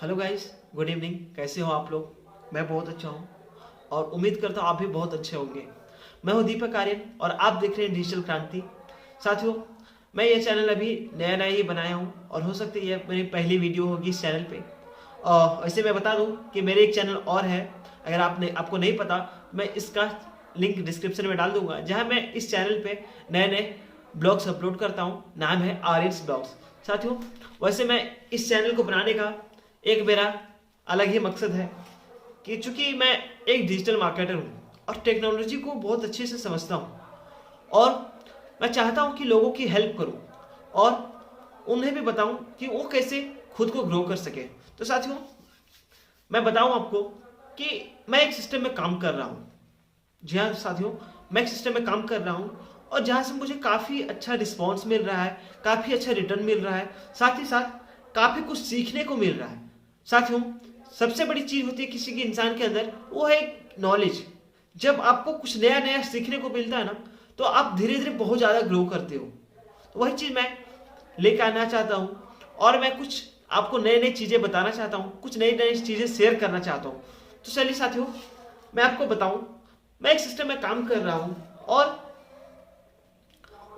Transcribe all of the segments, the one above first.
Hello guys, good evening. कैसे हो आप लोग? मैं बहुत अच्छा हूँ और उम्मीद करता हूँ आप भी बहुत अच्छे होंगे। मैं हूँ दीपक आर्यन और आप देख रहे हैं डिजिटल क्रांति। साथियों, मैं ये चैनल अभी नया नया ही बनाया हूँ और हो सकता है ये मेरी पहली वीडियो होगी इस चैनल पे। और वैसे मैं बता दूँ कि मेरे एक चैनल और है, अगर आपको नहीं पता, मैं इसका लिंक डिस्क्रिप्शन में डाल दूंगा, जहाँ मैं इस चैनल पे नए नए ब्लॉग्स अपलोड करता हूँ। नाम है आर्यन्स ब्लॉग्स। साथियों, वैसे मैं इस चैनल को बनाने का एक मेरा अलग ही मकसद है कि चूंकि मैं एक डिजिटल मार्केटर हूँ और टेक्नोलॉजी को बहुत अच्छे से समझता हूँ और मैं चाहता हूँ कि लोगों की हेल्प करूँ और उन्हें भी बताऊँ कि वो कैसे खुद को ग्रो कर सके। तो साथियों, मैं बताऊँ आपको कि मैं एक सिस्टम में काम कर रहा हूँ। जी हाँ साथियों, मैं एक सिस्टम में काम कर रहा हूँ और जहाँ से मुझे काफ़ी अच्छा रिस्पॉन्स मिल रहा है, काफ़ी अच्छा रिटर्न मिल रहा है, साथ ही साथ काफ़ी कुछ सीखने को मिल रहा है। साथियों, सबसे बड़ी चीज होती है किसी के इंसान के अंदर, वो है नॉलेज। जब आपको कुछ नया नया सीखने को मिलता है ना, तो आप धीरे धीरे बहुत ज्यादा ग्रो करते हो। तो वही चीज मैं लेकर आना चाहता हूँ और मैं कुछ आपको नई नई चीजें बताना चाहता हूँ, कुछ नई नई चीजें शेयर करना चाहता हूँ। तो चलिए साथियों, मैं आपको बताऊं, मैं एक सिस्टम में काम कर रहा हूँ और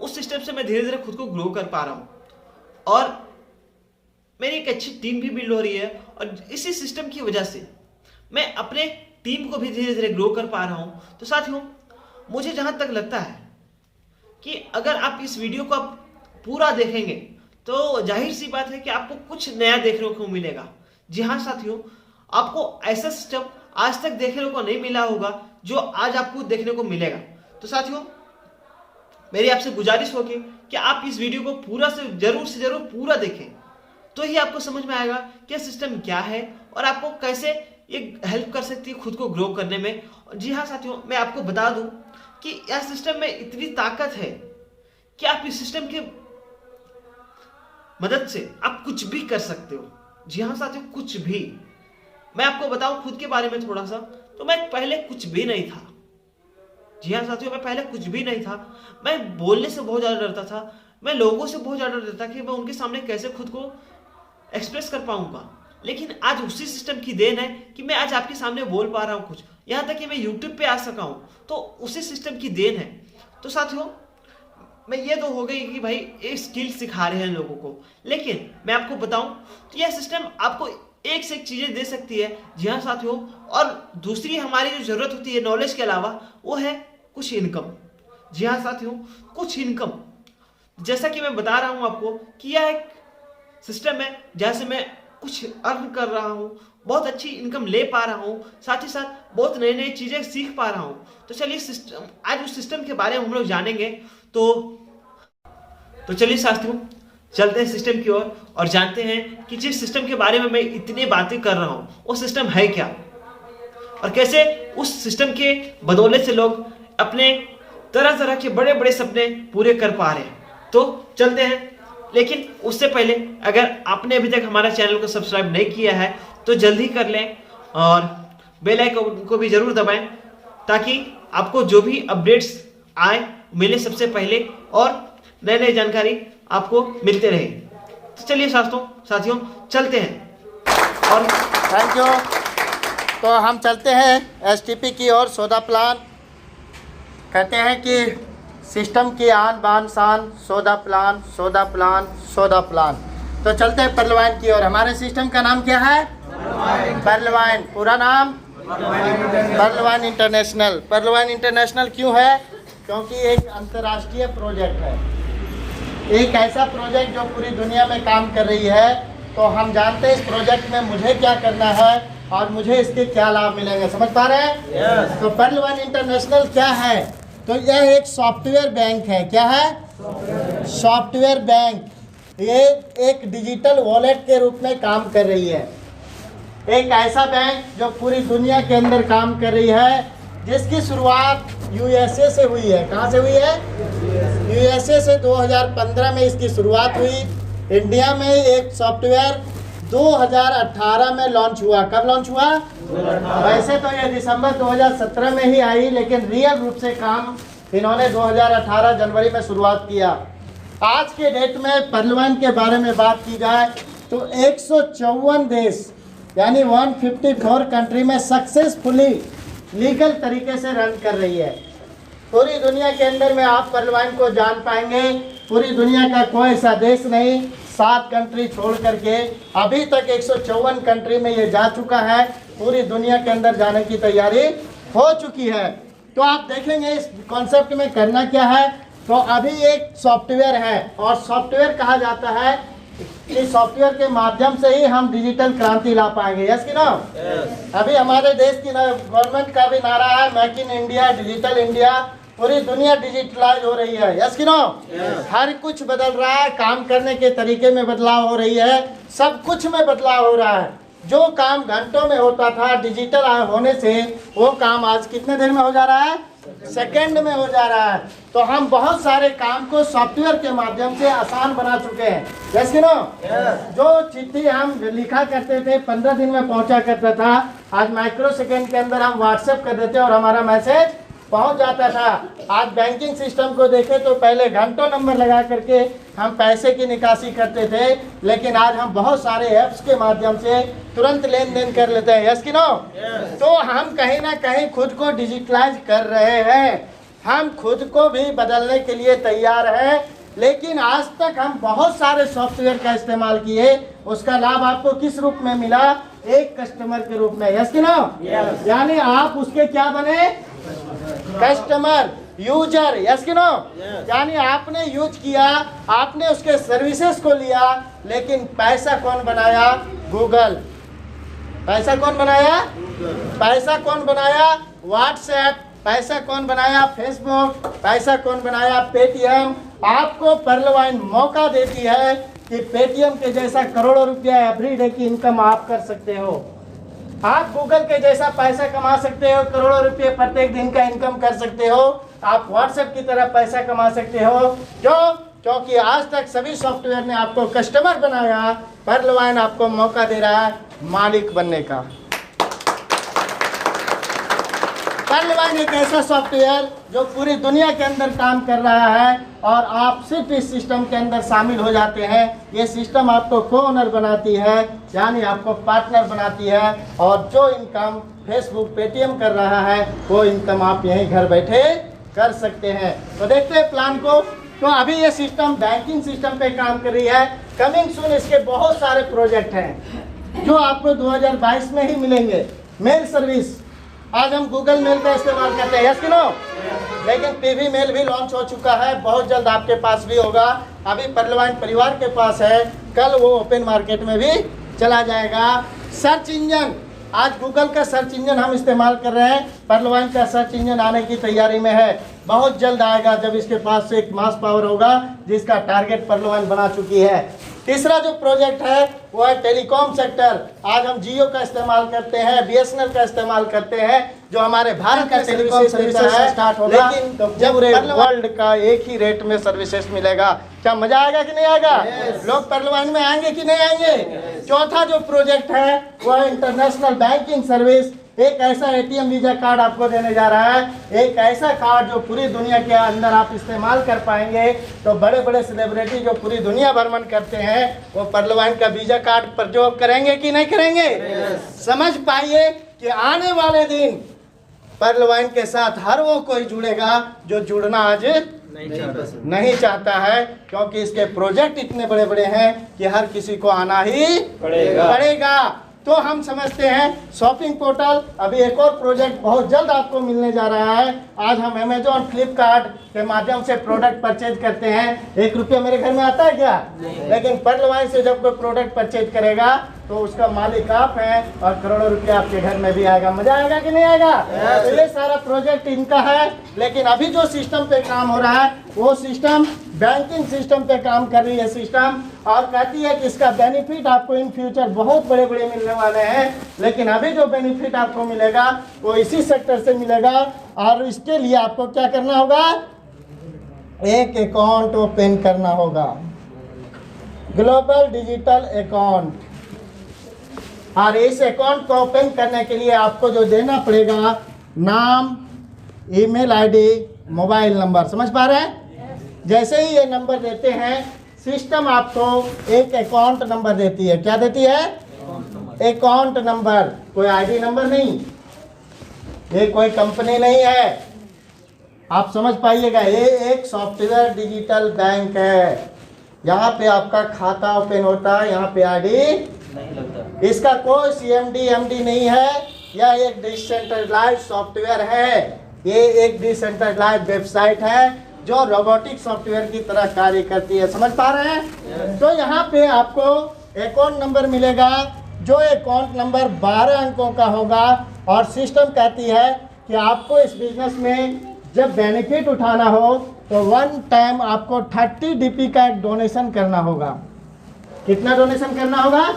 उस सिस्टम से मैं धीरे धीरे खुद को ग्रो कर पा रहा हूँ और मेरी एक अच्छी टीम भी बिल्ड हो रही है और इसी सिस्टम की वजह से मैं अपने टीम को भी धीरे धीरे ग्रो कर पा रहा हूं। तो साथियों, मुझे जहां तक लगता है कि अगर आप इस वीडियो को आप पूरा देखेंगे तो जाहिर सी बात है कि आपको कुछ नया देखने को मिलेगा। जी हाँ साथियों, आपको ऐसा सिस्टम आज तक देखने को नहीं मिला होगा जो आज आपको देखने को मिलेगा। तो साथियों, मेरी आपसे गुजारिश होगी कि आप इस वीडियो को पूरा से जरूर पूरा देखें, तो ही आपको समझ में आएगा कि यह सिस्टम क्या है और आपको कैसे ये हेल्प कर सकती है खुद को ग्रो करने में। जी हाँ साथियों, मैं आपको बता दूं कि यह सिस्टम में इतनी ताकत है कि आप इस सिस्टम की मदद से आप कुछ भी कर सकते हो। जी हाँ साथियों, कुछ भी। मैं आपको बताऊं खुद के बारे में थोड़ा सा, तो मैं पहले कुछ भी नहीं था। जी हाँ साथियों, मैं पहले कुछ भी नहीं था। मैं बोलने से बहुत ज्यादा डरता था, मैं लोगों से बहुत ज्यादा डरता कि मैं उनके सामने कैसे खुद को एक्सप्रेस कर पाऊंगा। लेकिन आज उसी सिस्टम की देन है कि मैं आज आपके सामने बोल पा रहा हूं कुछ, यहां तक कि मैं यूट्यूब पे आ सका हूं, तो उसी सिस्टम की देन है। तो साथियों, मैं ये तो हो गई कि भाई एक स्किल सिखा रहे हैं लोगों को, लेकिन मैं आपको बताऊं तो यह सिस्टम आपको एक से एक चीजें दे सकती है। जी हाँ साथियों, और दूसरी हमारी जो जरूरत होती है नॉलेज के अलावा, वो है कुछ इनकम। जी हाँ साथियों, कुछ इनकम। जैसा कि मैं बता रहा हूं आपको कि यह एक सिस्टम है जहां से मैं कुछ अर्न कर रहा हूं, बहुत अच्छी इनकम ले पा रहा हूं, साथ ही साथ बहुत नई नई चीजें सीख पा रहा हूं। तो चलिए सिस्टम, आज उस सिस्टम के बारे में हम लोग जानेंगे। तो चलिए साथियों, चलते हैं सिस्टम की ओर और जानते हैं कि जिस सिस्टम के बारे में मैं इतनी बातें कर रहा हूं वो सिस्टम है क्या और कैसे उस सिस्टम के बदौलत से लोग अपने तरह तरह के बड़े बड़े सपने पूरे कर पा रहे हैं। तो चलते हैं, लेकिन उससे पहले अगर आपने अभी तक हमारा चैनल को सब्सक्राइब नहीं किया है तो जल्दी कर लें और बेल आइकन को भी जरूर दबाएं, ताकि आपको जो भी अपडेट्स आए मिले सबसे पहले और नई नई जानकारी आपको मिलते रहे। तो चलिए साथियों चलते हैं और थैंक यू। तो हम चलते हैं एसटीपी की ओर। सौदा प्लान कहते हैं कि सिस्टम की आन बान शान, सौदा प्लान सौदा प्लान सौदा प्लान। तो चलते हैं पर्लवाइन की ओर। हमारे सिस्टम का नाम क्या है? पर्लवाइन। पूरा नाम पर्लवाइन इंटरनेशनल। पर्लवाइन इंटरनेशनल क्यों है? क्योंकि एक अंतर्राष्ट्रीय प्रोजेक्ट है, एक ऐसा प्रोजेक्ट जो पूरी दुनिया में काम कर रही है। तो हम जानते हैं इस प्रोजेक्ट में मुझे क्या करना है और मुझे इसके क्या लाभ मिलेंगे। समझ पा रहे हैं? yes. तो पर्लवाइन इंटरनेशनल क्या है? तो यह एक सॉफ्टवेयर बैंक है। क्या है? Software bank. ये एक डिजिटल वॉलेट के रूप में काम कर रही है। एक ऐसा बैंक जो पूरी दुनिया के अंदर काम कर रही है, जिसकी शुरुआत यूएसए से हुई है। कहाँ से हुई है? यूएसए से 2015 में इसकी शुरुआत हुई। इंडिया में एक सॉफ्टवेयर 2018 में लॉन्च हुआ। कब लॉन्च हुआ? वैसे तो ये दिसंबर 2017 में ही आई, लेकिन रियल रूप से काम इन्होंने 2018 जनवरी में शुरुआत किया। आज के डेट में पर्लवाइन के बारे में बात की जाए तो 154 देश यानी 154 कंट्री में सक्सेसफुली लीगल तरीके से रन कर रही है। पूरी दुनिया के अंदर में आप पर्लवाइन को जान पाएंगे, पूरी दुनिया का कोई ऐसा देश नहीं 7 कंट्री छोड़ करके अभी तक 154 कंट्री में ये जा चुका है, पूरी दुनिया के अंदर जाने की तैयारी हो चुकी है। तो आप देखेंगे इस कॉन्सेप्ट में करना क्या है। तो अभी एक सॉफ्टवेयर है और सॉफ्टवेयर कहा जाता है कि सॉफ्टवेयर के माध्यम से ही हम डिजिटल क्रांति ला पाएंगे। यस कि नो? अभी हमारे देश की गवर्नमेंट का भी नारा है make in India, digital India, पूरी दुनिया डिजिटलाइज हो रही है। यस कि नो? हर कुछ बदल रहा है, काम करने के तरीके में बदलाव हो रही है, सब कुछ में बदलाव हो रहा है। जो काम घंटों में होता था डिजिटल होने से वो काम आज कितने देर में हो जा रहा है? सेकंड में हो जा रहा है। तो हम बहुत सारे काम को सॉफ्टवेयर के माध्यम से आसान बना चुके हैं। यस कि नो? जो चिट्ठी हम लिखा करते थे 15 दिन में पहुंचा करता था, आज माइक्रो सेकंड के अंदर हम व्हाट्सएप कर देते और हमारा मैसेज पहुंच जाता था। आज बैंकिंग सिस्टम को देखें तो पहले घंटों नंबर लगा करके हम पैसे की निकासी करते थे, लेकिन आज हम बहुत सारे ऐप्स के माध्यम से तुरंत लेन देन कर लेते हैं। यस कि नो? तो हम कहीं ना कहीं खुद को डिजिटलाइज कर रहे हैं, हम खुद को भी बदलने के लिए तैयार हैं। लेकिन आज तक हम बहुत सारे सॉफ्टवेयर का इस्तेमाल किए, उसका लाभ आपको किस रूप में मिला? एक कस्टमर के रूप में। यस कि नो? यानी आप उसके क्या बने? Customer, user. यस कि नो? यानी आपने यूज किया, आपने उसके सर्विसेज को लिया, लेकिन पैसा कौन बनाया? गूगल। पैसा कौन बनाया? पैसा कौन बनाया? व्हाट्सएप। पैसा कौन बनाया? फेसबुक। पैसा कौन बनाया? पेटीएम। आपको पर्लवाइन मौका देती है कि पेटीएम के जैसा करोड़ों रुपया एवरीडे की इनकम आप कर सकते हो। आप गूगल के जैसा पैसा कमा सकते हो, करोड़ों रुपये प्रत्येक दिन का इनकम कर सकते हो। आप व्हाट्सएप की तरह पैसा कमा सकते हो। क्यों? क्योंकि आज तक सभी सॉफ्टवेयर ने आपको कस्टमर बनाया, पर्लवाइन आपको मौका दे रहा है मालिक बनने का। पर्लवाइन एक ऐसा सॉफ्टवेयर जो पूरी दुनिया के अंदर काम कर रहा है और आप सिर्फ इस सिस्टम के अंदर शामिल हो जाते हैं। ये सिस्टम आपको को ओनर बनाती है, यानी आपको पार्टनर बनाती है, और जो इनकम फेसबुक पेटीएम कर रहा है वो इनकम आप यहीं घर बैठे कर सकते हैं। तो देखते हैं प्लान को। तो अभी ये सिस्टम बैंकिंग सिस्टम पे काम कर रही है। कमिंग सून इसके बहुत सारे प्रोजेक्ट हैं जो आपको 2022 में ही मिलेंगे। मेल सर्विस, आज हम गूगल मेल का इस्तेमाल करते हैं। यस कि नो? लेकिन पीवी मेल भी लॉन्च हो चुका है, बहुत जल्द आपके पास भी होगा। अभी पर्लवाइन परिवार के पास है, कल वो ओपन मार्केट में भी चला जाएगा। सर्च इंजन, आज गूगल का सर्च इंजन हम इस्तेमाल कर रहे हैं, पर्लवाइन का सर्च इंजन आने की तैयारी में है, बहुत जल्द आएगा जब इसके पास एक मास पावर होगा जिसका टारगेट पर्लवाइन बना चुकी है। तीसरा जो प्रोजेक्ट है वो है टेलीकॉम सेक्टर। आज हम जियो का इस्तेमाल करते हैं, बीएसएनएल का इस्तेमाल करते हैं, जो हमारे भारत का टेलीकॉम सर्विसेज स्टार्ट होगा। लेकिन जब पूरे वर्ल्ड का एक ही रेट में सर्विसेज मिलेगा, क्या मजा आएगा कि नहीं आएगा? लोग पर्लवाइन में आएंगे कि नहीं आएंगे? चौथा जो प्रोजेक्ट है वो है इंटरनेशनल बैंकिंग सर्विस। एक ऐसा एटीएम वीजा कार्ड आपको देने जा रहा है, एक ऐसा कार्ड जो पूरी दुनिया के अंदर आप इस्तेमाल कर पाएंगे। तो बड़े बड़े सेलिब्रिटी जो पूरी दुनिया भ्रमण करते हैं वो पर्लवाइन का वीजा कार्ड पर जॉब करेंगे कि नहीं करेंगे? समझ पाइए कि आने वाले दिन पर्लवाइन के साथ हर वो कोई जुड़ेगा जो जुड़ना आज नहीं चाहता है, क्योंकि इसके प्रोजेक्ट इतने बड़े बड़े हैं कि हर किसी को आना ही पड़ेगा। तो हम समझते हैं शॉपिंग पोर्टल, अभी एक और प्रोजेक्ट बहुत जल्द आपको मिलने जा रहा है। आज हम अमेजोन फ्लिपकार्ट के माध्यम से प्रोडक्ट परचेज करते हैं, 1 रुपया मेरे घर में आता है क्या? लेकिन पर्लवाइन से जब कोई प्रोडक्ट परचेज करेगा तो उसका मालिक आप हैं और करोड़ों रुपया आपके घर में भी आएगा। मजा आएगा कि नहीं आएगा? तो ये सारा प्रोजेक्ट इनका है। लेकिन अभी जो सिस्टम पे काम हो रहा है वो सिस्टम बैंकिंग सिस्टम पे काम कर रही है सिस्टम, और कहती है कि इसका बेनिफिट आपको इन फ्यूचर बहुत बड़े बड़े मिलने वाले हैं। लेकिन अभी जो बेनिफिट आपको मिलेगा वो इसी सेक्टर से मिलेगा, और इसके लिए आपको क्या करना होगा? एक अकाउंट ओपन करना होगा, ग्लोबल डिजिटल अकाउंट। और इस अकाउंट को ओपन करने के लिए आपको जो देना पड़ेगा, नाम, ईमेल आईडी, मोबाइल नंबर। समझ पा रहे हैं? जैसे ही ये नंबर देते हैं सिस्टम आपको एक अकाउंट नंबर देती है। क्या देती है? अकाउंट नंबर, कोई आईडी नंबर नहीं, ये कोई कंपनी नहीं है, आप समझ पाइएगा। ये एक सॉफ्टवेयर डिजिटल बैंक है, यहाँ पे आपका खाता ओपन होता है, यहाँ पे आईडी नहीं लगता। इसका कोई सीएमडी एमडी नहीं है, यह एक डिसेंट्रलाइज्ड सॉफ्टवेयर है। ये एक डिसेंट्रलाइज्ड वेबसाइट है जो रोबोटिक सॉफ्टवेयर की तरह कार्य करती है। समझ पा रहे हैं? तो यहाँ पे आपको अकाउंट नंबर मिलेगा, जो अकाउंट नंबर 12 अंकों का होगा, और सिस्टम कहती है कि आपको इस बिजनेस में जब बेनिफिट उठाना हो तो वन टाइम आपको 30 DP का एक डोनेशन करना होगा। कितना डोनेशन करना होगा?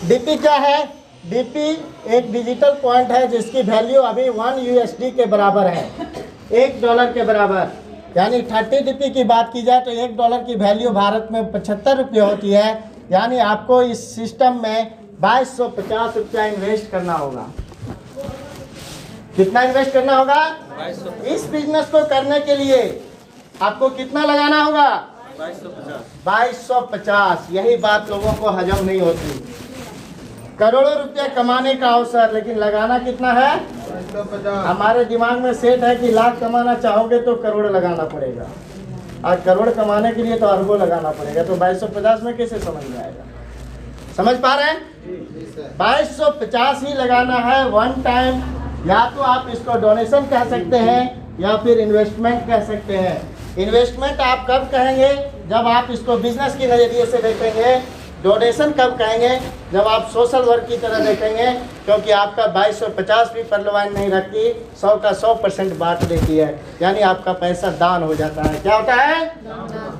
डीपी क्या है? डीपी एक डिजिटल पॉइंट है जिसकी वैल्यू अभी 1 USD के बराबर है, $1 के बराबर। यानी 30 डीपी की बात की जाए तो $1 की वैल्यू भारत में 75 रुपये होती है। यानी आपको इस सिस्टम में 2250 रुपया इन्वेस्ट करना होगा। कितना इन्वेस्ट करना होगा? 2250। इस बिजनेस को करने के लिए आपको कितना लगाना होगा? 2250। यही बात लोगों को हजम नहीं होती। करोड़ों रुपया कमाने का अवसर, लेकिन लगाना कितना है? 2250। हमारे दिमाग में सेट है कि लाख कमाना चाहोगे तो करोड़ लगाना पड़ेगा, और करोड़ कमाने के लिए तो अरबों लगाना पड़ेगा। तो 2250 में कैसे समझ में आएगा? समझ पा रहे हैं? 2250 ही लगाना है वन टाइम। या तो आप इसको डोनेशन कह सकते हैं या फिर इन्वेस्टमेंट कह सकते हैं। इन्वेस्टमेंट आप कब कहेंगे? जब आप इसको बिजनेस की नज़रिए से देखेंगे। डोनेशन कब कहेंगे? जब आप सोशल वर्क की तरह देखेंगे, क्योंकि आपका 2250 भी परलवाइन नहीं रखती, 100 का 100% बांट देती है। यानी आपका पैसा दान हो जाता है। क्या होता है?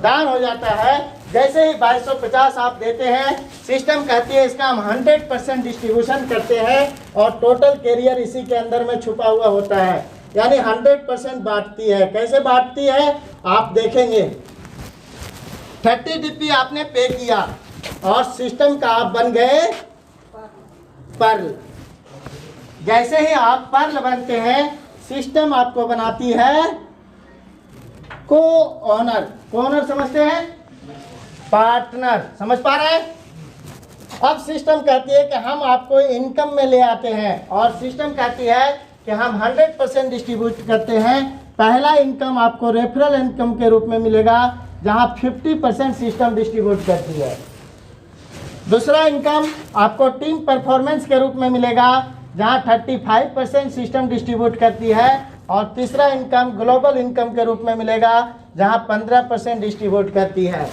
दान हो जाता है। जैसे ही 2250 आप देते हैं, सिस्टम कहती है इसका हम 100% डिस्ट्रीब्यूशन करते हैं, और टोटल कैरियर इसी के अंदर में छुपा हुआ होता है। यानी 100% बांटती है। कैसे बांटती है आप देखेंगे। 30 DP आपने पे किया और सिस्टम का आप बन गए पर्ल। जैसे ही आप पर्ल बनते हैं, सिस्टम आपको बनाती है को ऑनर। को ऑनर समझते हैं? पार्टनर। समझ पा रहे हैं? अब सिस्टम कहती है कि हम आपको इनकम में ले आते हैं, और सिस्टम कहती है कि हम 100% डिस्ट्रीब्यूट करते हैं। पहला इनकम आपको रेफरल इनकम के रूप में मिलेगा, जहां 50% सिस्टम डिस्ट्रीब्यूट करती है। दूसरा इनकम आपको टीम परफॉर्मेंस के रूप में मिलेगा, जहां 35% सिस्टम डिस्ट्रीब्यूट करती है। और तीसरा इनकम ग्लोबल इनकम के रूप में मिलेगा, जहां 15% डिस्ट्रीब्यूट करती है।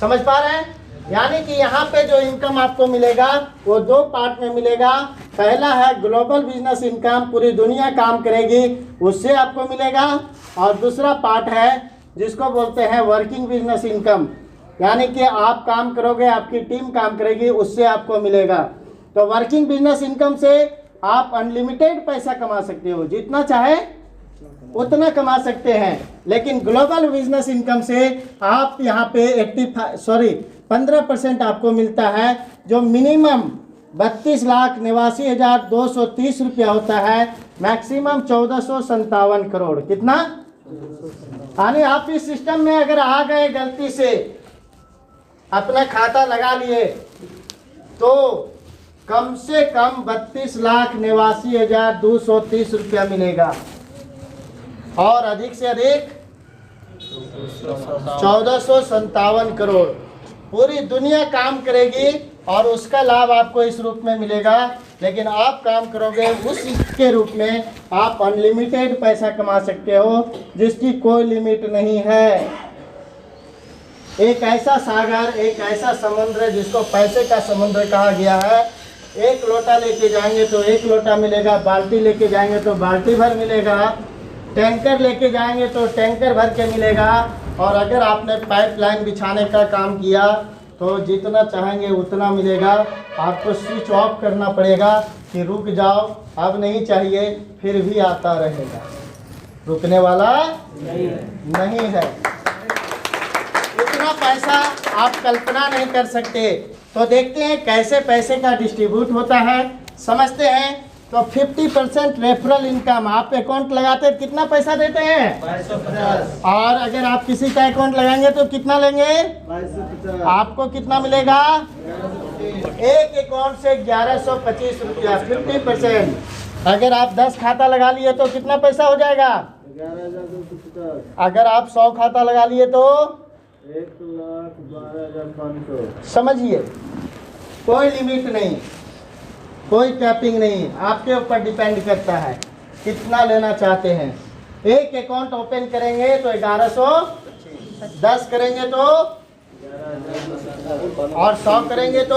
समझ पा रहे हैं? यानी कि यहाँ पे जो इनकम आपको मिलेगा वो दो पार्ट में मिलेगा। पहला है ग्लोबल बिजनेस इनकम, पूरी दुनिया काम करेगी, उससे आपको मिलेगा। और दूसरा पार्ट है जिसको बोलते हैं वर्किंग बिजनेस इनकम, यानी कि आप काम करोगे, आपकी टीम काम करेगी, उससे आपको मिलेगा। तो वर्किंग बिजनेस इनकम से आप अनलिमिटेड पैसा कमा सकते हो, जितना चाहे उतना कमा सकते हैं। लेकिन ग्लोबल बिजनेस इनकम से आप यहाँ पे 15% आपको मिलता है, जो मिनिमम 32,89,230 रुपया होता है, मैक्सिमम 1457 करोड़। कितना? यानी आप इस सिस्टम में अगर आ गए, गलती से अपना खाता लगा लिए, तो कम से कम 32,89,230 रुपया मिलेगा, और अधिक से अधिक 1457 करोड़। पूरी दुनिया काम करेगी और उसका लाभ आपको इस रूप में मिलेगा। लेकिन आप काम करोगे उसके रूप में, आप अनलिमिटेड पैसा कमा सकते हो, जिसकी कोई लिमिट नहीं है। एक ऐसा सागर, एक ऐसा समुद्र जिसको पैसे का समुद्र कहा गया है। एक लोटा लेके जाएंगे तो एक लोटा मिलेगा, बाल्टी लेके जाएंगे तो बाल्टी भर मिलेगा, टैंकर लेके जाएंगे तो टैंकर भर के मिलेगा। और अगर आपने पाइपलाइन बिछाने का काम किया तो जितना चाहेंगे उतना मिलेगा। आपको स्विच ऑफ करना पड़ेगा कि रुक जाओ, अब नहीं चाहिए, फिर भी आता रहेगा, रुकने वाला नहीं है। इतना पैसा आप कल्पना नहीं कर सकते। तो देखते हैं कैसे पैसे का डिस्ट्रीब्यूट होता है, समझते हैं। तो 50% रेफरल इनकम, आप अकाउंट लगाते हैं कितना पैसा देते हैं? 2250। और अगर आप किसी का अकाउंट लगाएंगे तो कितना लेंगे? 2250। आपको कितना मिलेगा? एक अकाउंट से 1125 रुपया 50%। अगर आप 10 खाता लगा लिए तो कितना पैसा हो जाएगा? 11,250। अगर आप 100 खाता लगा लिए तो 1,12,500। समझिए, कोई लिमिट नहीं, कोई कैपिंग नहीं, आपके ऊपर डिपेंड करता है कितना लेना चाहते हैं। एक अकाउंट ओपन करेंगे तो 1100, 10 करेंगे तो और 100 करेंगे तो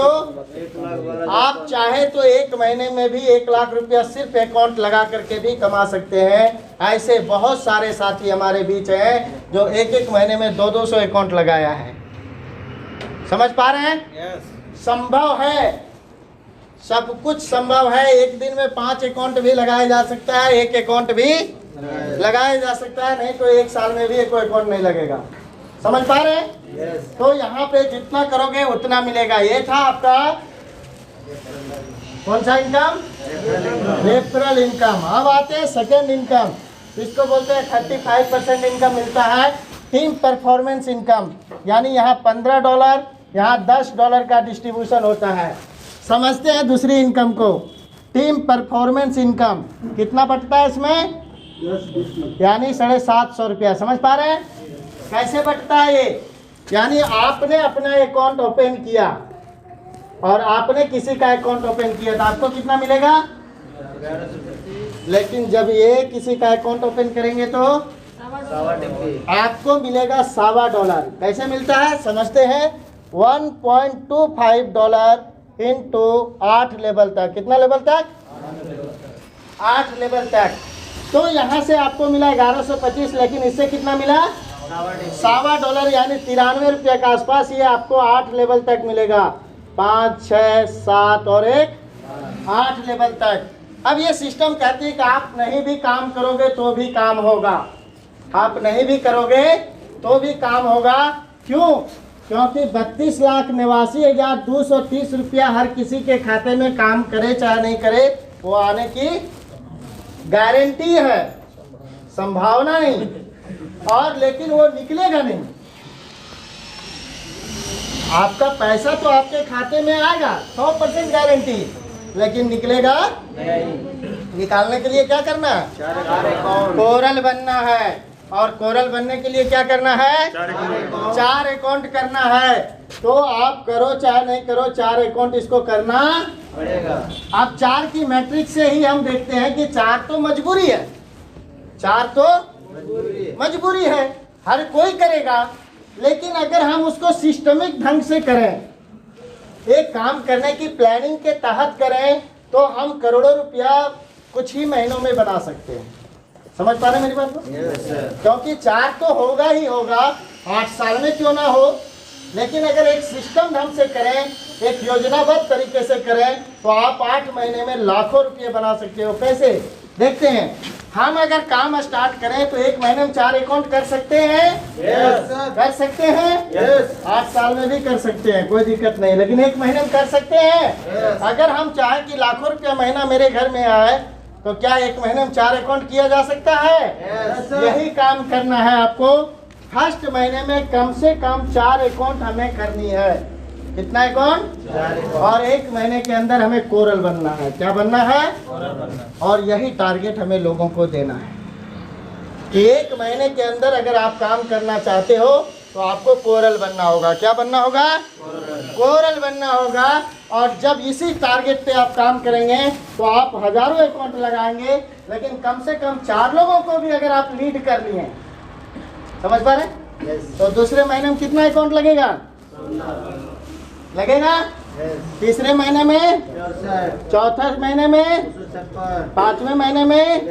आप चाहे तो एक महीने में भी 1 लाख रुपया सिर्फ अकाउंट लगा करके भी कमा सकते हैं। ऐसे बहुत सारे साथी हमारे बीच हैं जो एक एक महीने में 200-200 अकाउंट लगाया है। समझ पा रहे हैं? संभव है, सब कुछ संभव है। एक दिन में 5 अकाउंट भी लगाया जा सकता है, एक अकाउंट भी लगाया जा सकता है, नहीं तो 1 साल में भी कोई अकाउंट नहीं लगेगा। समझ पा रहे हैं? तो यहाँ पे जितना करोगे उतना मिलेगा। ये था आपका कौन सा इनकम? Referral income. अब आते हैं सेकेंड इनकम, इसको बोलते हैं 35% इनकम मिलता है टीम परफॉर्मेंस इनकम। यानी यहाँ $15, यहाँ $10 का डिस्ट्रीब्यूशन होता है। समझते हैं दूसरी इनकम को, टीम परफॉर्मेंस इनकम कितना बटता है इसमें? यानी 750 रुपया। समझ पा रहे हैं कैसे बटता है ये? यानी आपने अपना अकाउंट ओपन किया और आपने किसी का अकाउंट ओपन किया तो आपको कितना मिलेगा? लेकिन जब ये किसी का अकाउंट ओपन करेंगे तो आपको मिलेगा $1.25। कैसे मिलता है समझते हैं? $1.25 इंटू 8 लेवल तक। कितना लेवल तक? 8 लेवल तक। तो यहाँ से आपको मिला 1125, लेकिन इससे कितना मिला? $1.25 यानी 93 रुपये के आसपास। ये आपको 8 लेवल तक मिलेगा, 5, 6, 7 और 1 8 लेवल तक। अब ये सिस्टम कहती है कि आप नहीं भी काम करोगे तो भी काम होगा, आप नहीं भी करोगे तो भी काम होगा। क्यों? क्योंकि 32,89,230 रुपया हर किसी के खाते में काम करे चाहे नहीं करे, वो आने की गारंटी है, संभावना नहीं। और लेकिन वो निकलेगा नहीं। आपका पैसा तो आपके खाते में आएगा, 100% गारंटी, लेकिन निकलेगा नहीं। निकालने के लिए क्या करना है? कोरल बनना है। और कोरल बनने के लिए क्या करना है? 4 अकाउंट करना है। तो आप करो चाहे नहीं करो, 4 अकाउंट इसको करना पड़ेगा। अब 4 की मैट्रिक्स से ही हम देखते हैं कि 4 तो मजबूरी है, 4 तो मजबूरी है, हर कोई करेगा। लेकिन अगर हम उसको सिस्टमिक ढंग से करें, एक काम करने की प्लानिंग के तहत करें, तो हम करोड़ों रुपया कुछ ही महीनों में बना सकते हैं। समझ पा रहे मेरी बात को? क्योंकि 4 तो होगा ही होगा, 8 साल में क्यों ना हो। लेकिन अगर एक सिस्टम ढंग से करें, एक योजनाबद्ध तरीके से करें, तो आप 8 महीने में लाखों रुपये बना सकते हो। कैसे? देखते हैं। हम अगर काम स्टार्ट करें तो 1 महीने में 4 अकाउंट कर सकते हैं? कर सकते हैं। 8 साल में भी कर सकते हैं, कोई दिक्कत नहीं, लेकिन 1 महीने में कर सकते हैं। अगर हम चाहें कि लाखों रुपया महीना मेरे घर में आए, तो क्या 1 महीने में 4 अकाउंट किया जा सकता है? यही काम करना है आपको। फर्स्ट महीने में कम से कम 4 अकाउंट हमें करनी है। कितना अकाउंट? और 1 महीने के अंदर हमें कोरल बनना है। क्या बनना है? और यही टारगेट हमें लोगों को देना है कि 1 महीने के अंदर अगर आप काम करना चाहते हो तो आपको कोरल बनना होगा। क्या बनना होगा? कोरल बनना होगा। और जब इसी टारगेट पे आप काम करेंगे तो आप हजारों अकाउंट लगाएंगे, लेकिन कम से कम 4 लोगों को भी अगर आप लीड कर लिए, समझ पा रहे हैं? तो दूसरे महीने में कितना अकाउंट लगेगा? लगेगा। तीसरे महीने में, चौथे महीने में, 5वें महीने में,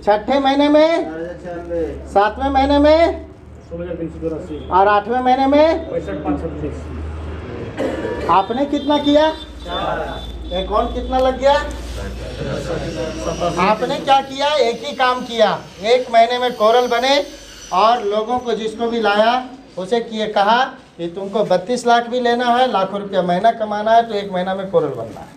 6ठे महीने में, 7वें महीने में और 8वें महीने में। आपने कितना किया? अकाउंट कितना लग गया? आपने क्या किया? एक ही काम किया, 1 महीने में कोरल बने और लोगों को जिसको भी लाया उसे किए कहा कि तुमको 32 लाख भी लेना है, लाखों रुपया महीना कमाना है, तो 1 महीना में कोरल बनना है,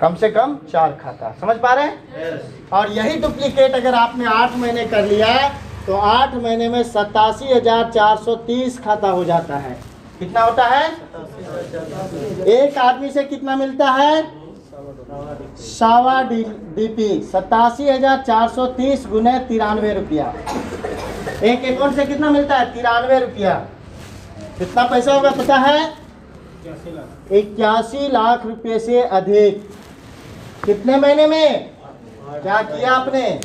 कम से कम 4 खाता। समझ पा रहे हैं? और यही डुप्लीकेट अगर आपने 8 महीने कर लिया तो 8 महीने में 87,430 खाता हो जाता है। कितना होता है? एक आदमी से कितना मिलता है? 1.25 DP 87,430 गुने 93 रुपया। एक अकाउंट से कितना मिलता है? 93 रुपया। कितना पैसा होगा पता है? 81 लाख रुपए से अधिक। कितने महीने में? क्या किया आपने?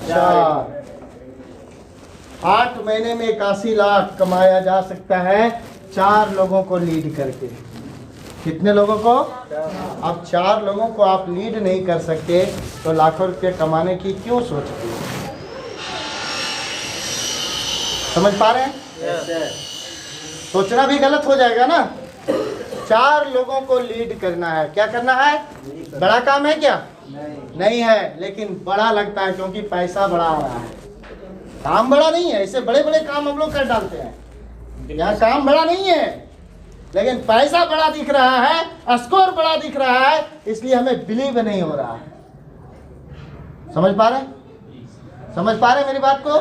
4। 8 महीने में 81 लाख कमाया जा सकता है 4 लोगों को लीड करके। कितने लोगों को? अब 4 लोगों को आप लीड नहीं कर सकते तो लाखों रुपए कमाने की क्यों सोचते हैं? समझ पा रहे हैं? सोचना भी गलत हो जाएगा ना। 4 लोगों को लीड करना है। क्या करना है? बड़ा काम है क्या? नहीं है, लेकिन बड़ा लगता है क्योंकि पैसा बड़ा आ रहा है। काम बड़ा नहीं है, ऐसे बड़े बड़े काम हम लोग कर डालते हैं। यहाँ काम बड़ा नहीं है, लेकिन पैसा बड़ा दिख रहा है, स्कोर बड़ा दिख रहा है, इसलिए हमें बिलीव नहीं हो रहा है। समझ पा रहे? समझ पा रहे मेरी बात को?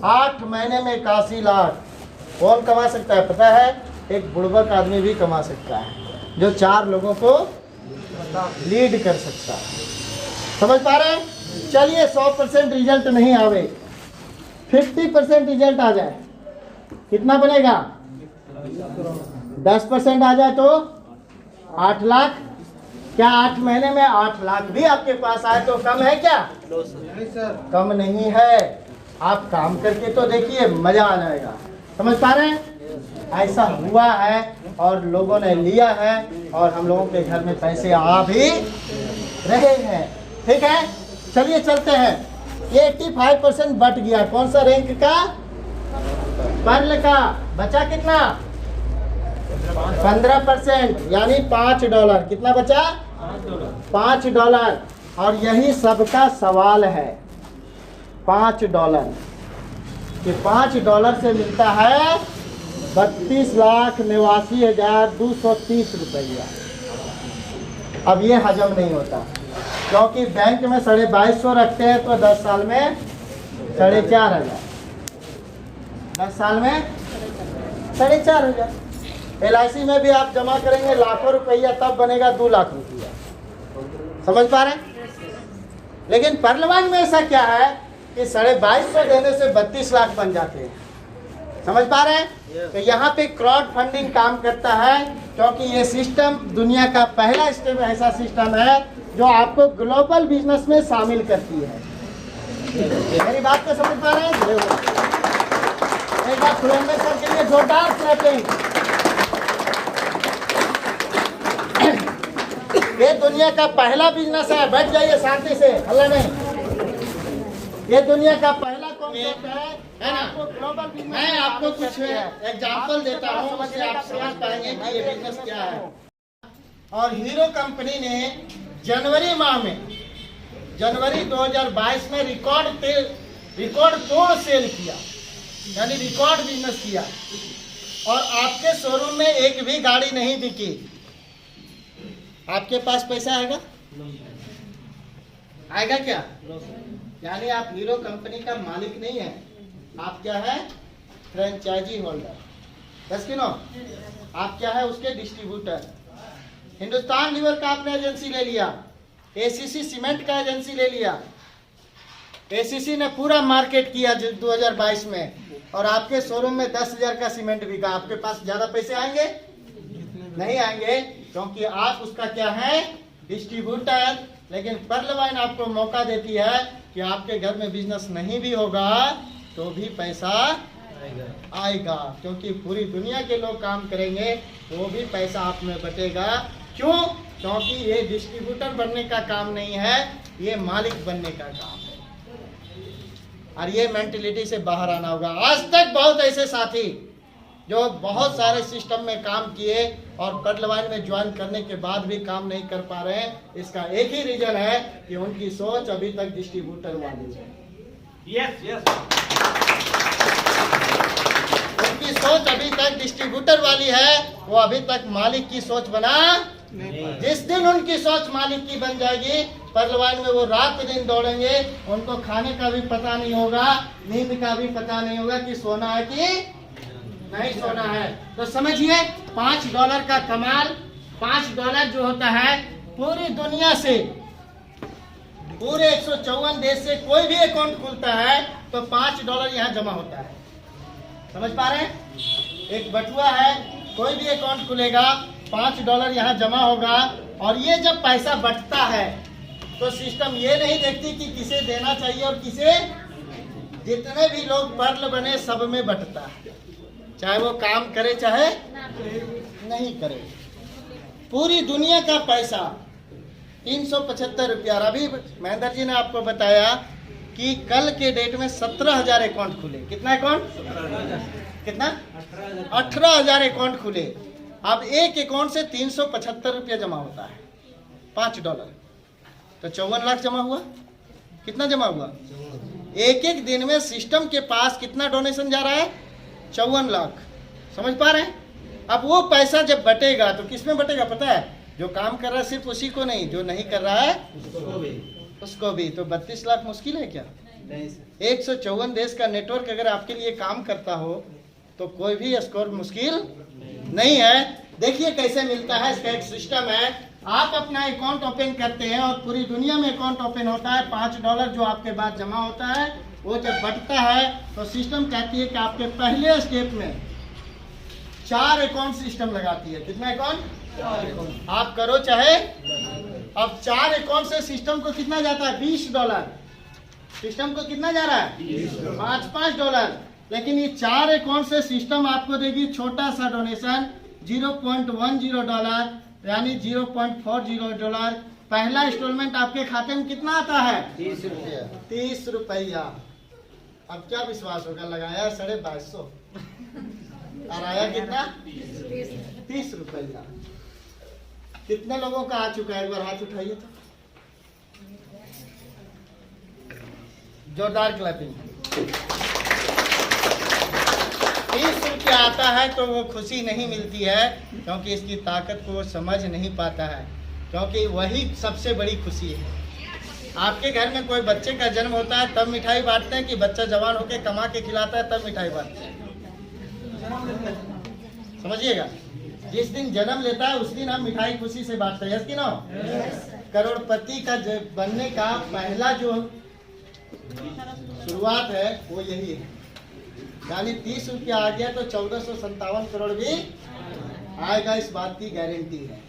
8 महीने में 81 लाख कौन कमा सकता है पता है? एक बुड़बक आदमी भी कमा सकता है जो 4 लोगों को लीड कर सकता है। समझ पा रहे हैं? चलिए 100% रिजल्ट नहीं आवे, 50% रिजल्ट आ जाए, कितना बनेगा? 10% आ जाए तो 8 लाख। क्या 8 महीने में 8 लाख भी आपके पास आए तो कम है क्या? कम नहीं है। आप काम करके तो देखिए, मजा आ जाएगा। समझ पा रहे हैं? ऐसा हुआ है और लोगों ने लिया है और हम लोगों के घर में पैसे आ भी रहे हैं। ठीक है, चलिए चलते हैं। ये 85% बट गया। कौन सा रैंक का? पर्ल का। बचा कितना? 15%, यानी $5। कितना बचा? $5। और यही सबका सवाल है, $5 कि $5 से मिलता है 32,89,230 रुपया। अब ये हजम नहीं होता क्योंकि बैंक में 2250 रखते हैं तो 10 साल में 4,500। 10 साल में 4,500। LIC में भी आप जमा करेंगे लाखों रुपया, तब बनेगा 2 लाख रुपया। समझ पा रहे हैं? लेकिन पार्लियामेंट में ऐसा क्या है कि 2250 देने से 32 लाख बन जाते हैं। समझ पा रहे हैं? तो यहाँ पे क्राउड फंडिंग काम करता है क्योंकि ये सिस्टम दुनिया का पहला स्टेप ऐसा सिस्टम है जो आपको ग्लोबल बिजनेस में शामिल करती है। मेरी बात को समझ पा रहे हैं? एक बार सुरेंद्र सर के लिए जोरदार क्लैपिंग। ये दुनिया का पहला बिजनेस है। बैठ जाइए शांति से, हल्ला नहीं। ये दुनिया का पहला कॉन्सेप्ट है ना? मैं आपको कुछ एग्जांपल देता हूँ, उससे आप समझ पाएंगे कि ये बिजनेस क्या है। और हीरो कंपनी ने जनवरी माह में, जनवरी 2022 में रिकॉर्ड तोड़ सेल किया, यानी रिकॉर्ड बिजनेस किया। और आपके शोरूम में एक भी गाड़ी नहीं बिकी। आपके पास पैसा आएगा? आएगा क्या? यानी आप हीरो कंपनी का मालिक नहीं है, आप क्या है? Franchisee holder. बस कि नो? आप क्या है? उसके डिस्ट्रीब्यूटर। हिंदुस्तान लीवर का आपने एजेंसी ले लिया, ACC सीमेंट का एजेंसी ले लिया। ACC ने पूरा मार्केट किया 2022 में और आपके शोरूम में 10,000 का सीमेंट बिका। आपके पास ज्यादा पैसे आएंगे? नहीं आएंगे, क्योंकि आप उसका क्या है? डिस्ट्रीब्यूटर। लेकिन पर्ल वाइन आपको मौका देती है कि आपके घर में बिजनेस नहीं भी होगा तो भी पैसा आएगा, क्योंकि पूरी दुनिया के लोग काम करेंगे वो भी पैसा आप में बटेगा। क्यों? क्योंकि ये डिस्ट्रीब्यूटर बनने का काम नहीं है, ये मालिक बनने का काम है। और ये मेंटेलिटी से बाहर आना होगा। आज तक बहुत ऐसे साथी जो बहुत सारे सिस्टम में काम किए और पर्ल वाइन में ज्वाइन करने के बाद भी काम नहीं कर पा रहे हैं, इसका एक ही रीजन है कि उनकी सोच अभी तक डिस्ट्रीब्यूटर वाली है। उनकी सोच अभी तक डिस्ट्रीब्यूटर वाली है, वो अभी तक मालिक की सोच बना नहीं। जिस दिन उनकी सोच मालिक की बन जाएगी, पर्ल वाइन में वो रात दिन दौड़ेंगे। उनको खाने का भी पता नहीं होगा, नींद का भी पता नहीं होगा कि सोना है कि नहीं सोना है। तो समझिए $5 का कमाल। $5 जो होता है पूरी दुनिया से, पूरे 154 देश से कोई भी अकाउंट खुलता है तो $5 यहाँ जमा होता है। समझ पा रहे हैं? एक बटुआ है, कोई भी अकाउंट खुलेगा $5 यहाँ जमा होगा। और ये जब पैसा बंटता है तो सिस्टम ये नहीं देखती कि किसे देना चाहिए और किसे, जितने भी लोग पर्ल बने सब में बंटता है, चाहे वो काम करे चाहे नहीं करे। पूरी दुनिया का पैसा 375 रुपया। अभी महेंद्र जी ने आपको बताया कि कल के डेट में 17,000 अकाउंट खुले। कितना अकाउंट? कितना? 18,000 अकाउंट खुले। अब एक अकाउंट से 375 रुपया जमा होता है, $5 तो 54 लाख जमा हुआ। कितना जमा हुआ? एक एक दिन में सिस्टम के पास कितना डोनेशन जा रहा है? 54 लाख। समझ पा रहे हैं? अब वो पैसा जब बटेगा तो किस में बटेगा पता है? जो काम कर रहा है सिर्फ उसी को नहीं, जो नहीं कर रहा है उसको भी। तो 32 लाख मुश्किल है क्या? 154 देश का नेटवर्क अगर आपके लिए काम करता हो तो कोई भी स्कोर मुश्किल नहीं है। देखिए कैसे मिलता है, इसका एक सिस्टम है। आप अपना अकाउंट ओपन करते हैं और पूरी दुनिया में अकाउंट ओपन होता है। $5 जो आपके पास जमा होता है वो जब बढ़ता है तो सिस्टम कहती है कि आपके पहले स्टेप में 4 अकाउंट सिस्टम लगाती है। कितना अकाउंट आप करो चाहे। अब 4 अकाउंट से सिस्टम को कितना जाता है? $20। सिस्टम को कितना जा रहा है? $5 लेकिन ये 4 अकाउंट से सिस्टम आपको देगी छोटा सा डोनेशन $0.10 यानी $0.40। पहला इंस्टॉलमेंट आपके खाते में कितना आता है? 30 रुपया। 30 रुपया। अब क्या विश्वास होगा? लगाया 2250 और आया कितना? 30 रुपया। कितने लोगों का आ चुका है? एक बार हाथ उठाइए तो। जोरदार क्लैपिंग। 30 रुपया आता है तो वो खुशी नहीं मिलती है, क्योंकि इसकी ताकत को वो समझ नहीं पाता है, क्योंकि वही सबसे बड़ी खुशी है। आपके घर में कोई बच्चे का जन्म होता है तब मिठाई बांटते हैं कि बच्चा जवान होकर कमा के खिलाता है तब मिठाई बांटते हैं? समझिएगा, जिस दिन जन्म लेता है उस दिन हम मिठाई खुशी से बांटते हैं। यस कि नो? करोड़पति का बनने का पहला जो शुरुआत है वो यही है। यानी 30 रुपया आ गया तो 1457 करोड़ भी आएगा, इस बात की गारंटी है।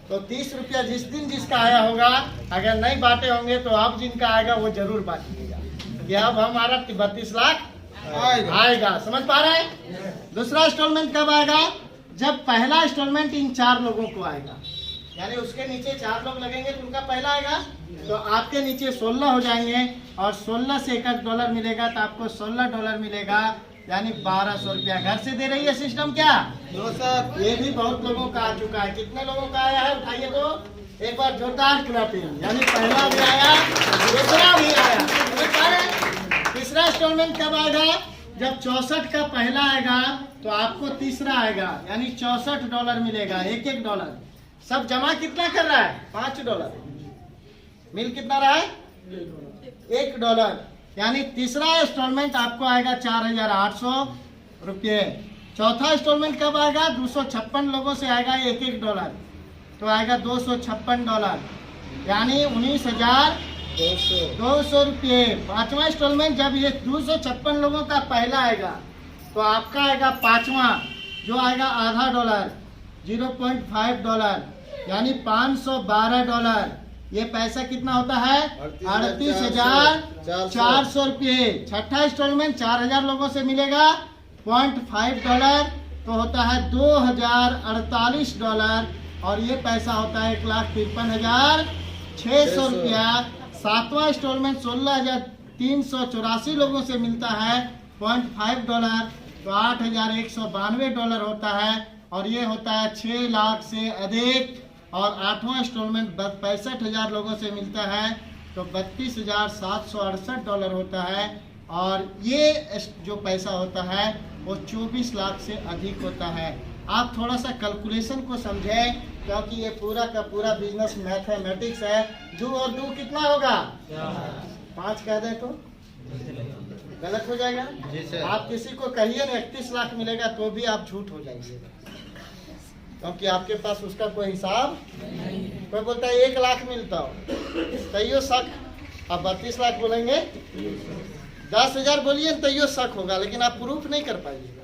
तो 30 रुपया जिस दिन जिसका आया होगा, अगर नहीं बांटे होंगे तो अब जिनका आएगा वो जरूर बांटिएगा कि अब हमारा 32 लाख आएगा। समझ पा रहे हैं? दूसरा इंस्टॉलमेंट कब आएगा? जब पहला इंस्टॉलमेंट इन 4 लोगों को आएगा, यानी उसके नीचे 4 लोग लगेंगे तो उनका पहला आएगा, तो आपके नीचे 16 हो जाएंगे और 16 से $1 मिलेगा तो आपको $16 मिलेगा, यानी 1200 रुपया घर से दे रही है सिस्टम। क्या? ये भी बहुत लोगों का आ चुका है। कितने लोगों का आया है? उठाइए तो एक बार जोरदार क्लैपिंग। यानी पहला भी आया, दूसरा भी आया। तीसरा इंस्टॉलमेंट कब आएगा? जब 64 का पहला आएगा तो आपको तीसरा आएगा, यानी $64 मिलेगा, $1 सब जमा कितना कर रहा है? $5। मिल कितना रहा है? $1। यानी तीसरा इंस्टॉलमेंट आपको आएगा 4,800 रुपये। चौथा इंस्टॉलमेंट कब आएगा? 256 लोगों से आएगा $1 तो आएगा $256, यानी 19,200 रुपये। पांचवा इंस्टॉलमेंट जब ये 256 लोगों का पहला आएगा तो आपका आएगा पांचवा, जो आएगा $0.5, $0.5, यानी $512। ये पैसा कितना होता है? 38,400 रुपये। छठा इंस्टॉलमेंट 4,000 लोगों से मिलेगा, $0.5 तो होता है $2,048 और ये पैसा होता है 1,53,600 रुपया। सातवां इंस्टॉलमेंट 16,384 लोगों से मिलता है, $0.5 तो $8,192 होता है और ये होता है 6 लाख से अधिक। और आठवां इंस्टॉलमेंट 65,000 लोगों से मिलता है तो $32,768 होता है और ये जो पैसा होता है वो 24 लाख से अधिक होता है। आप थोड़ा सा कैलकुलेशन को समझें, क्योंकि ये पूरा का पूरा बिजनेस मैथमेटिक्स है। 2 और 2 कितना होगा? 5 कह दे तो गलत हो जाएगा ना? जी सर। आप किसी को कहिए ना 31 लाख मिलेगा तो भी आप झूठ हो जाइएगा, क्योंकि आपके पास उसका कोई हिसाब नहीं। कोई बोलता है 1 लाख मिलता हो, तैयो शक। आप 32 लाख बोलेंगे, 10,000 बोलिए तैयो शक होगा, लेकिन आप प्रूफ नहीं कर पाइएगा।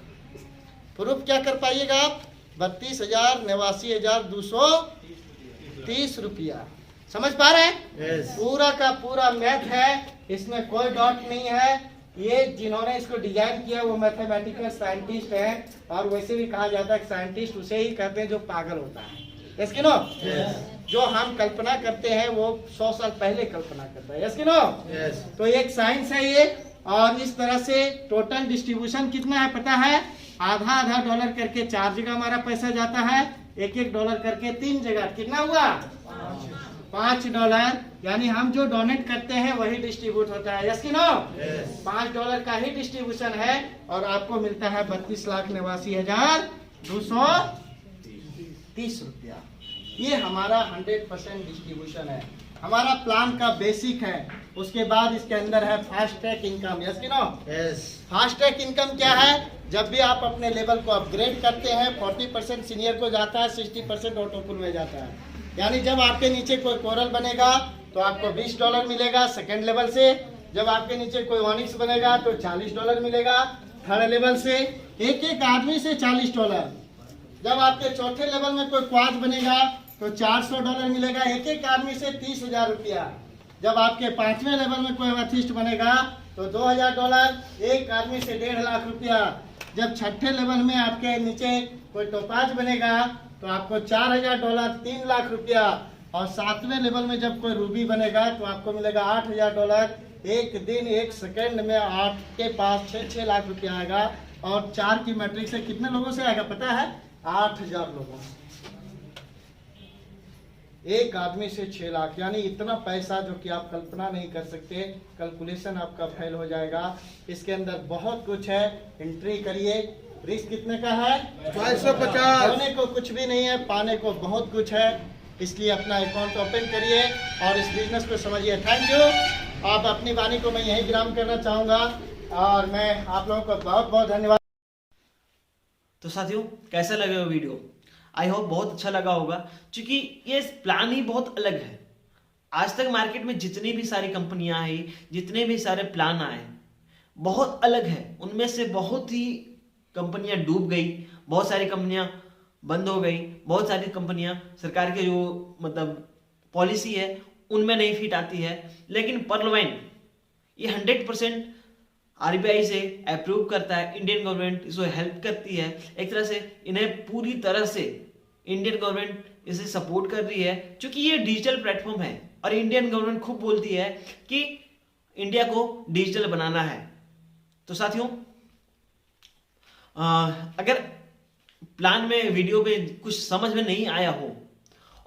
प्रूफ क्या कर पाइएगा आप? 32,89,230 रुपया। समझ पा रहे हैं? Yes. पूरा का पूरा मैथ है, इसमें कोई डाउट नहीं है। ये जिन्होंने इसको डिजाइन किया वो मैथमेटिकल साइंटिस्ट हैं, और वैसे भी कहा जाता है कि साइंटिस्ट उसे ही कहते हैं जो पागल होता है। यस कि नो? जो हम कल्पना करते हैं वो 100 साल पहले कल्पना करता है। यस कि नो? Yes. तो एक साइंस है ये, और इस तरह से टोटल डिस्ट्रीब्यूशन कितना है पता है? आधा डॉलर करके 4 जगह हमारा पैसा जाता है, $1 करके 3 जगह। कितना हुआ? $5। यानी हम जो डोनेट करते हैं वही डिस्ट्रीब्यूट होता है। यस कि नो? $5 का ही डिस्ट्रीब्यूशन है, और आपको मिलता है 32,89,230 रुपया। ये हमारा 100% डिस्ट्रीब्यूशन है, हमारा प्लान का बेसिक है। उसके बाद इसके अंदर है फास्ट ट्रैक इनकम। यस कि no? Yes. Fast track income क्या है? जब भी आप अपने लेवल को अपग्रेड करते हैं, 40% सीनियर को जाता है, 60% ऑटोपुल में जाता है। यानी जब आपके नीचे कोई कोरल बनेगा तो आपको $20 मिलेगा सेकंड लेवल से। जब आपके नीचे कोई ऑनिक्स बनेगा तो $40 मिलेगा थर्ड लेवल से। एक आदमी से $40। जब आपके चौथे लेवल में कोई क्वाज बनेगा तो $400 मिलेगा एक आदमी से, 30,000 रुपया। जब आपके 5वें लेवल में कोई एमेथिस्ट बनेगा तो $2,000, एक आदमी से 1.5 लाख रुपया। जब छठे लेवल में आपके नीचे कोई टोपाज बनेगा तो आपको $4,000, 3 लाख रुपया। और 7वें लेवल में जब कोई रूबी बनेगा तो आपको मिलेगा $8,000। एक दिन 1 सेकंड में आपके पास 6 लाख रुपया आएगा। और 4 की मैट्रिक से कितने लोगों से आएगा पता है? 8,000 लोगों से। एक आदमी से 6 लाख, यानी इतना पैसा जो कि आप कल्पना नहीं कर सकते। कैलकुलेशन आपका फेल हो जाएगा। इसके अंदर बहुत कुछ है, एंट्री करिए। रिस्क कितने का है? 550। होने को कुछ भी नहीं है, पाने को बहुत कुछ है। इसलिए अपना अकाउंट ओपन करिए और इस बिजनेस को समझिए। Thank you. आप अपनी वाणी को मैं यही विराम करना चाहूँगा, और मैं आप लोगों को बहुत बहुत धन्यवाद। तो साथियों, कैसा लगा वो वीडियो? आई होप बहुत अच्छा लगा होगा, क्योंकि ये प्लान ही बहुत अलग है। आज तक मार्केट में जितनी भी सारी कंपनियां आई, जितने भी सारे प्लान आए, बहुत अलग है। उनमें से बहुत ही कंपनियां डूब गई, बहुत सारी कंपनियां बंद हो गई, बहुत सारी कंपनियां सरकार के जो मतलब पॉलिसी है उनमें नहीं फिट आती है। लेकिन पर्लवाइन ये 100% आरबीआई से अप्रूव करता है, इंडियन गवर्नमेंट इसको हेल्प करती है। एक तरह से इन्हें पूरी तरह से इंडियन गवर्नमेंट इसे सपोर्ट कर रही है, क्योंकि ये डिजिटल प्लेटफॉर्म है और इंडियन गवर्नमेंट खूब बोलती है कि इंडिया को डिजिटल बनाना है। तो साथियों, अगर प्लान में वीडियो में कुछ समझ में नहीं आया हो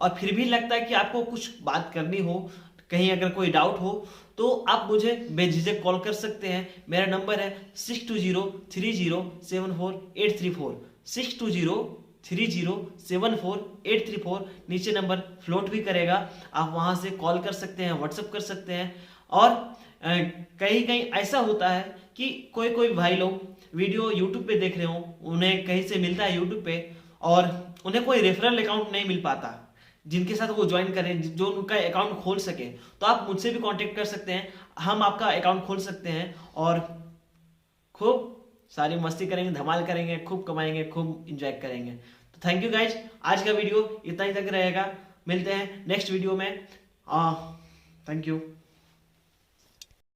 और फिर भी लगता है कि आपको कुछ बात करनी हो, कहीं अगर कोई डाउट हो, तो आप मुझे बेझिझक कॉल कर सकते हैं। मेरा नंबर है 6203074834 6203074834। नीचे नंबर फ्लोट भी करेगा, आप वहां से कॉल कर सकते हैं, व्हाट्सएप कर सकते हैं। और कहीं कहीं ऐसा होता है कि कोई कोई भाई लोग वीडियो यूट्यूब पे देख रहे हो, उन्हें कहीं से मिलता है यूट्यूब पे और उन्हें कोई रेफरल अकाउंट नहीं मिल पाता जिनके साथ वो ज्वाइन करें, जो उनका अकाउंट खोल सके। तो आप मुझसे भी कांटेक्ट कर सकते हैं, हम आपका अकाउंट खोल सकते हैं और खूब सारी मस्ती करेंगे, धमाल करेंगे, खूब कमाएंगे, खूब इंजॉय करेंगे। तो थैंक यू गाइज, आज का वीडियो इतना ही तक रहेगा। मिलते हैं नेक्स्ट वीडियो में। Thank you.